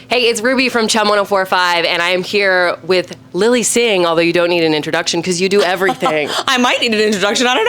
Hey, it's Ruby from CHUM 104.5, and I am here with Lilly Singh, although you don't need an introduction because you do everything. I might need an introduction, I don't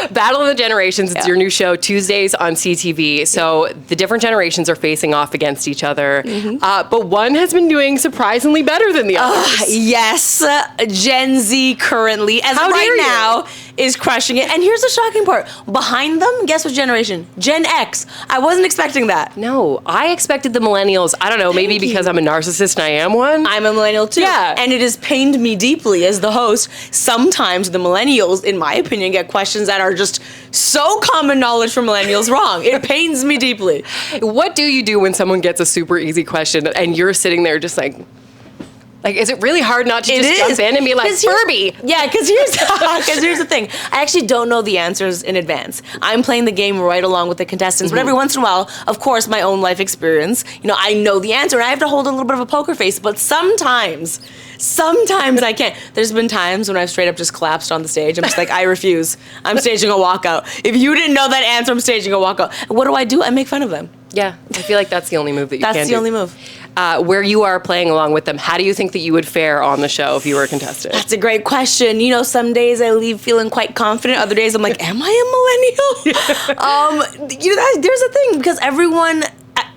know. Battle of the Generations, it's your new show, Tuesdays on CTV. So the different generations are facing off against each other, but one has been doing surprisingly better than the others. Yes, Gen Z currently, as How of dare right you. now, is crushing it. And here's the shocking part. Behind them, guess what generation? Gen X. I wasn't expecting that. No, I expected the millennials, I don't know, maybe Thank you. because I'm a narcissist and I am one. I'm a millennial too. Yeah. And it has pained me deeply as the host. Sometimes the millennials, in my opinion, get questions that are just so common knowledge for millennials wrong. It pains me deeply. What do you do when someone gets a super easy question and you're sitting there just like, is it really hard not to It just is. jump in and be like, 'Cause here's- Furby? Yeah, because here's the thing. I actually don't know the answers in advance. I'm playing the game right along with the contestants, but every once in a while, of course, my own life experience, I know the answer, and I have to hold a little bit of a poker face, but sometimes I can't. There's been times when I've straight up just collapsed on the stage. I'm just like, I refuse. I'm staging a walkout. If you didn't know that answer, I'm staging a walkout. What do? I make fun of them. Yeah, I feel like that's the only move that you can do. That's the only move. Where you are playing along with them, how do you think that you would fare on the show if you were a contestant? That's a great question. Some days I leave feeling quite confident. Other days I'm like, am I a millennial? There's a thing because everyone.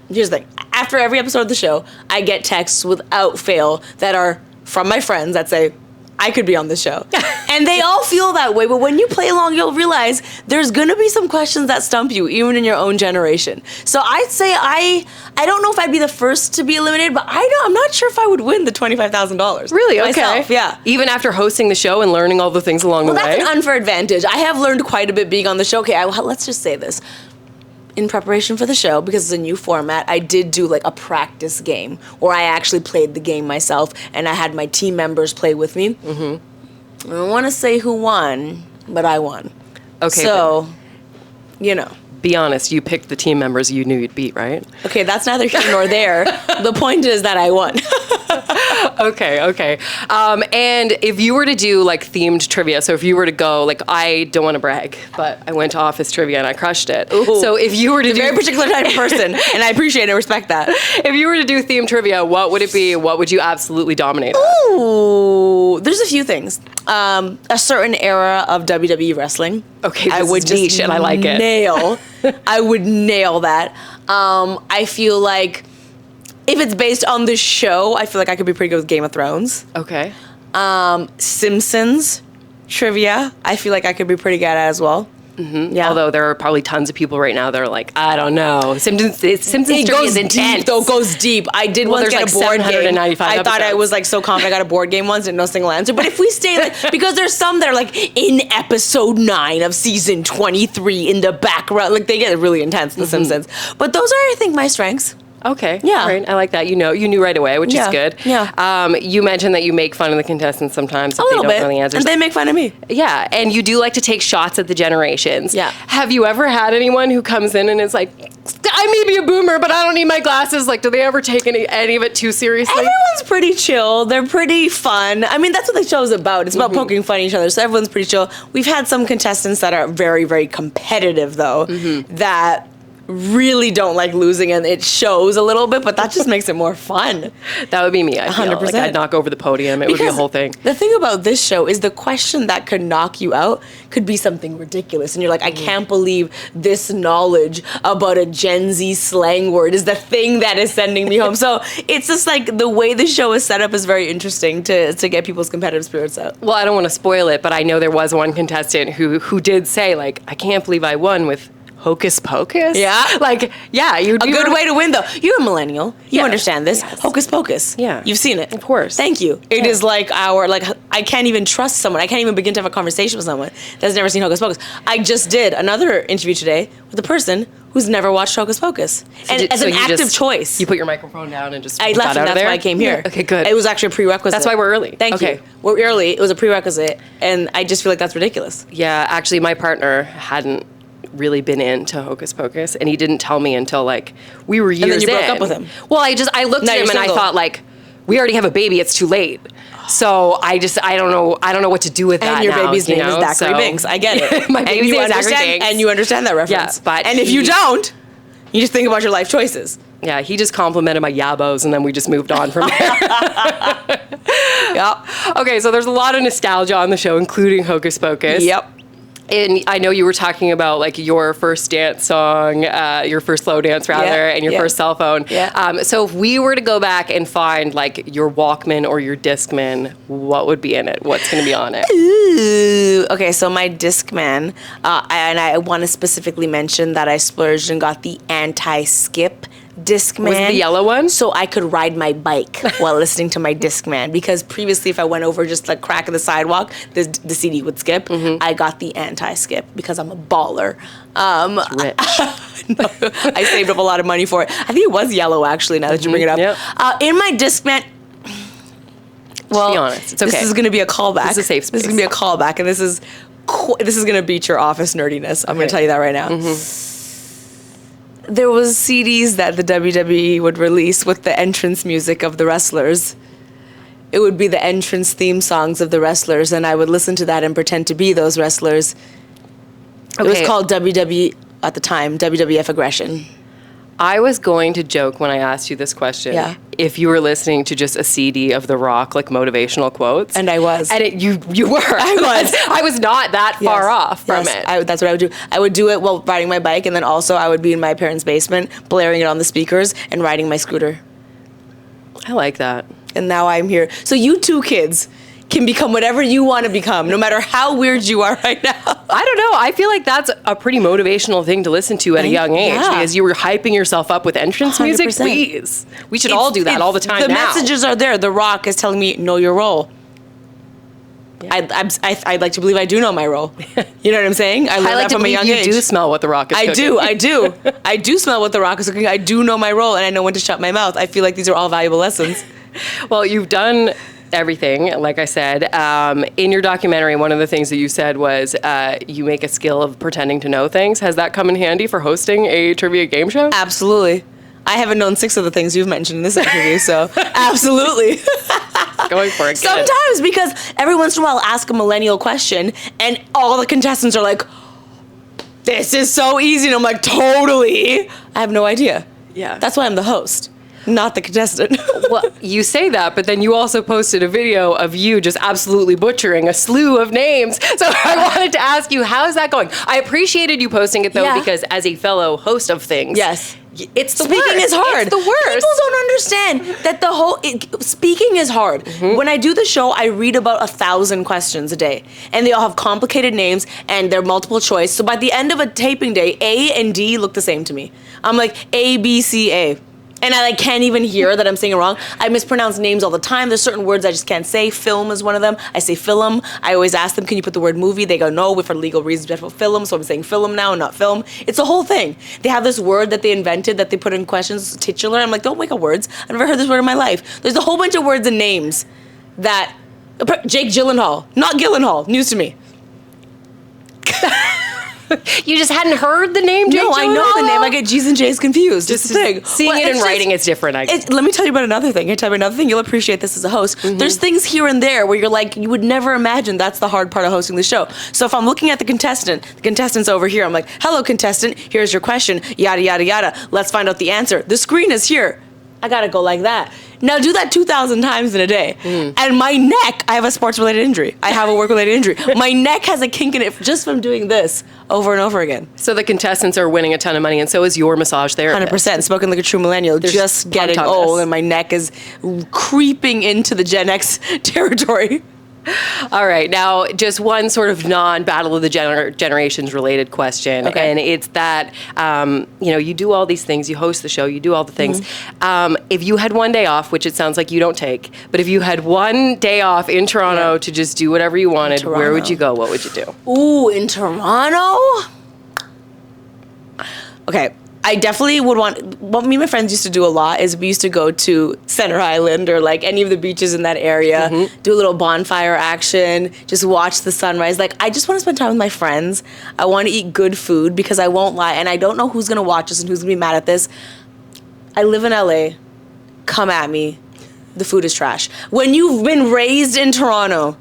Here's the thing. After every episode of the show, I get texts without fail that are from my friends that say, I could be on this show. And they all feel that way, but when you play along, you'll realize there's gonna be some questions that stump you, even in your own generation. So I'd say I don't know if I'd be the first to be eliminated, but I'm not sure if I would win the $25,000. Really? Okay. Myself, yeah. Even after hosting the show and learning all the things along the way? That's an unfair advantage. I have learned quite a bit being on the show. Okay, let's just say this. In preparation for the show, because it's a new format, I did do like a practice game where I actually played the game myself and I had my team members play with me. I don't want to say who won, but I won. Okay. So, Be honest, you picked the team members you knew you'd beat, right? Okay, that's neither here nor there. The point is that I won. Okay. And if you were to do themed trivia, so if you were to go, I don't want to brag, but I went to office trivia and I crushed it. Ooh. So if you were to do Very particular type of person, and I appreciate and respect that. if you were to do themed trivia, what would it be? What would you absolutely dominate? Ooh, there's a few things. A certain era of WWE wrestling. Okay, I this would is niche and I like it. I would nail that. I feel like if it's based on the show, I feel like I could be pretty good with Game of Thrones. Okay. Simpsons trivia, I feel like I could be pretty good at as well. Mm-hmm. Yeah. Although there are probably tons of people right now that are like, I don't know. Simpsons It trivia goes is intense. deep, though. It goes deep. I did once there's get a board game. 795 I thought I episodes. was so confident I got a board game once and no single answer. But if we stay because there's some that are in episode 9 of season 23 in the background, they get really intense. The Simpsons, but those are I think my strengths. Okay. Yeah. All right. I like that. You knew right away, which is good. Yeah. You mentioned that you make fun of the contestants sometimes if A they little don't bit, know the answers. and they make fun of me. Yeah, and you do like to take shots at the generations. Yeah. Have you ever had anyone who comes in and is like, I may be a boomer, but I don't need my glasses? Do they ever take any of it too seriously? Everyone's pretty chill. They're pretty fun. I mean, that's what the show's about. It's about poking fun at each other. So everyone's pretty chill. We've had some contestants that are very, very competitive, though, that really don't like losing, and it shows a little bit, but that just makes it more fun. That would be me, I feel. 100%. I'd knock over the podium. It would be a whole thing. The thing about this show is the question that could knock you out could be something ridiculous. And you're like, I can't believe this knowledge about a Gen Z slang word is the thing that is sending me home. So it's just the way the show is set up is very interesting to get people's competitive spirits out. Well, I don't want to spoil it, but I know there was one contestant who did say, I can't believe I won with Hocus Pocus? Yeah? You'd A good way to win, though. You're a millennial. You Yeah. understand this. Yes. Hocus Pocus. Yeah. You've seen it. Of course. Thank you. It is I can't even trust someone. I can't even begin to have a conversation with someone that's never seen Hocus Pocus. I just did another interview today with a person who's never watched Hocus Pocus. And as an active choice. You put your microphone down and just I got left, out and of that's there? why I came here. Yeah. Okay, good. It was actually a prerequisite. That's why we're early. Thank Okay. you. We're early. It was a prerequisite, and I just feel like that's ridiculous. Yeah, actually, my partner hadn't really been into Hocus Pocus, and he didn't tell me until we were years in. then you broke up with him. Well, I looked Now at him you're and I single. thought we already have a baby. It's too late. So I don't know what to do with that. And your now, baby's you name know? is Zachary Binks. I get it. My And baby's you name is Zachary understand- Binks. And you understand that reference. Yeah, but and if you don't, you just think about your life choices. Yeah, he just complimented my yabos, and then we just moved on from there. Yep. Okay, so there's a lot of nostalgia on the show, including Hocus Pocus. Yep. And I know you were talking about like your first dance song, your first slow dance rather, and your first cell phone. Yeah. So if we were to go back and find like your Walkman or your Discman, what would be in it? What's going to be on it? Ooh. Okay, so my Discman, and I want to specifically mention that I splurged and got the anti-skip Discman. Was it the yellow one? So I could ride my bike while listening to my Discman. Because previously, if I went over just like crack of the sidewalk, the CD would skip. I got the anti-skip because I'm a baller. Rich. No, I saved up a lot of money for it. I think it was yellow, actually, now that you bring it up. Yep. In my Discman... Well, be honest. It's okay. This is going to be a callback. This is a safe This is space. going to be a callback, and this is going to beat your office nerdiness. I'm going to tell you that right now. There was CDs that the WWE would release with the entrance music of the wrestlers. It would be the entrance theme songs of the wrestlers, and I would listen to that and pretend to be those wrestlers. It was called WWE at the time, WWF Aggression. I was going to joke when I asked you this question. Yeah. If you were listening to just a CD of The Rock, like motivational quotes. And I was. And you were. I was. I was not that far off from Yes, it. that's what I would do. I would do it while riding my bike, and then also I would be in my parents' basement, blaring it on the speakers, and riding my scooter. I like that. And now I'm here. So you two kids can become whatever you want to become, no matter how weird you are right now. I don't know. I feel like that's a pretty motivational thing to listen to at a young age because you were hyping yourself up with entrance music. 100%. Please. We should all do that all the time The now. messages are there. The Rock is telling me, know your role. Yeah. I'd like to believe I do know my role. You know what I'm saying? I learned I like that to from a believe young you age. do smell what The Rock is cooking. I do. I do smell what The Rock is cooking. I do know my role, and I know when to shut my mouth. I feel like these are all valuable lessons. Well, you've done everything, like I said. In your documentary, one of the things that you said was you make a skill of pretending to know things. Has that come in handy for hosting a trivia game show? Absolutely. I haven't known 6 of the things you've mentioned in this interview, so absolutely. Going for it. Good. Sometimes, because every once in a while I'll ask a millennial question, and all the contestants are like, this is so easy, and I'm like, totally. I have no idea. Yeah. That's why I'm the host, not the contestant. Well, you say that, but then you also posted a video of you just absolutely butchering a slew of names. So I wanted to ask you, how is that going? I appreciated you posting it, though, because as a fellow host of things, Yes. it's the Speaking worst. is hard. It's the worst. People don't understand that speaking is hard. When I do the show, I read about 1,000 questions a day, and they all have complicated names and they're multiple choice. So by the end of a taping day, A and D look the same to me. I'm like A, B, C, A. And I can't even hear that I'm saying it wrong. I mispronounce names all the time. There's certain words I just can't say. Film is one of them. I say film. I always ask them, can you put the word movie? They go, no, for legal reasons, we have to put film. So I'm saying film now, not film. It's a whole thing. They have this word that they invented that they put in questions, titular. I'm like, don't make up words. I've never heard this word in my life. There's a whole bunch of words and names that, Jake Gyllenhaal, not Gyllenhaal, news to me. You just hadn't heard the name Jake No, I know the Gyllenhaal? name. I get G's and J's confused. Just the thing. Seeing it in writing, it's different. I guess. Let me tell you about another thing. Can I tell you about another thing? You'll appreciate this as a host. There's things here and there where you're like, you would never imagine that's the hard part of hosting the show. So if I'm looking at the contestant's over here. I'm like, hello, contestant. Here's your question. Yada, yada, yada. Let's find out the answer. The screen is here. I gotta go like that. Now do that 2,000 times in a day. And my neck, I have a sports-related injury. I have a work-related injury. My neck has a kink in it just from doing this over and over again. So the contestants are winning a ton of money, and so is your massage therapist. 100%. Spoken like a true millennial. Just getting pumped on old, this. and my neck is creeping into the Gen X territory. All right, now just one sort of non-battle of the generations related question, Okay. and it's that you do all these things, you host the show, you do all the things. If you had one day off, which it sounds like you don't take, but if you had one day off in Toronto to just do whatever you wanted, where would you go? What would you do? Ooh, in Toronto? Okay. I definitely would want, what me and my friends used to do a lot is we used to go to Center Island or any of the beaches in that area, do a little bonfire action, just watch the sunrise. I just want to spend time with my friends. I want to eat good food because I won't lie, and I don't know who's going to watch this and who's going to be mad at this. I live in LA. Come at me. The food is trash. When you've been raised in Toronto,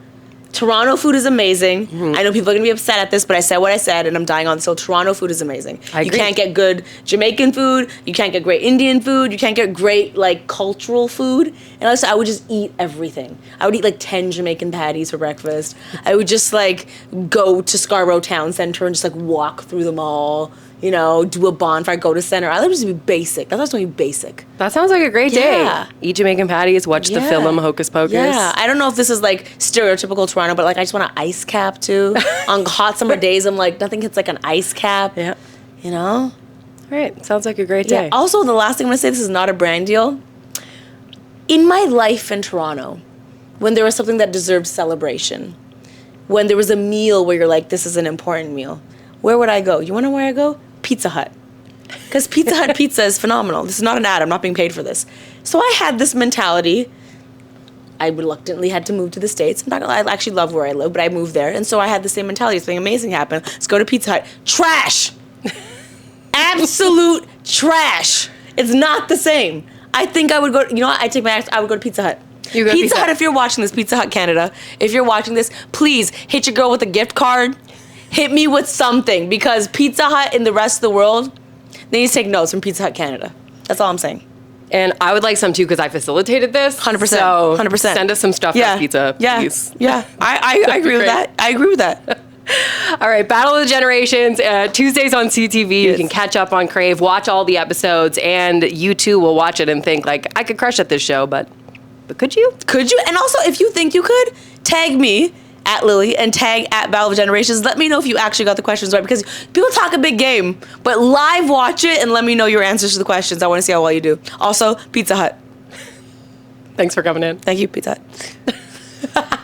Toronto food is amazing. I know people are going to be upset at this, but I said what I said, and I'm dying on this. So Toronto food is amazing. I agree. You can't get good Jamaican food. You can't get great Indian food. You can't get great, like, cultural food. And also, I would just eat everything. I would eat, like, 10 Jamaican patties for breakfast. I would just, like, go to Scarborough Town Center and just, like, walk through the mall. You know, do a bonfire, go to center. I love just to be basic. That's what's going to be basic. That sounds like a great Yeah. day. Eat Jamaican patties, watch the film Hocus Pocus. Yeah, I don't know if this is like stereotypical Toronto, but like I just want an ice cap too. On hot summer days, I'm like, nothing hits like an ice cap. Yeah. You know? All right. Sounds like a great day. Yeah. Also, the last thing I'm going to say, this is not a brand deal. In my life in Toronto, when there was something that deserved celebration, when there was a meal where you're like, this is an important meal, where would I go? You want to know where I go? Pizza Hut. Because Pizza Hut pizza is phenomenal. This is not an ad. I'm not being paid for this. So I had this mentality. I reluctantly had to move to the States. I actually love where I live, but I moved there. And so I had the same mentality. Something amazing happened. Let's go to Pizza Hut. Trash. Absolute trash. It's not the same. I think I would go, you know what? I would go to Pizza Hut. You go to Pizza Hut, if you're watching this, Pizza Hut Canada, if you're watching this, please hit your girl with a gift card. Hit me with something, because Pizza Hut in the rest of the world, they need to take notes from Pizza Hut Canada. That's all I'm saying. And I would like some too, because I facilitated this. 100%. So 100%. Send us some stuff for pizza, please. Yeah. I agree with that. I agree with that. All right, Battle of the Generations, Tuesdays on CTV. You can catch up on Crave, watch all the episodes, and you too will watch it and think, like, I could crush at this show, but could you? Could you? And also, if you think you could, tag me at Lilly and tag at Battle of Generations. Let me know if you actually got the questions right, because people talk a big game, but live watch it and let me know your answers to the questions. I want to see how well you do. Also, Pizza Hut. Thanks for coming in. Thank you, Pizza Hut.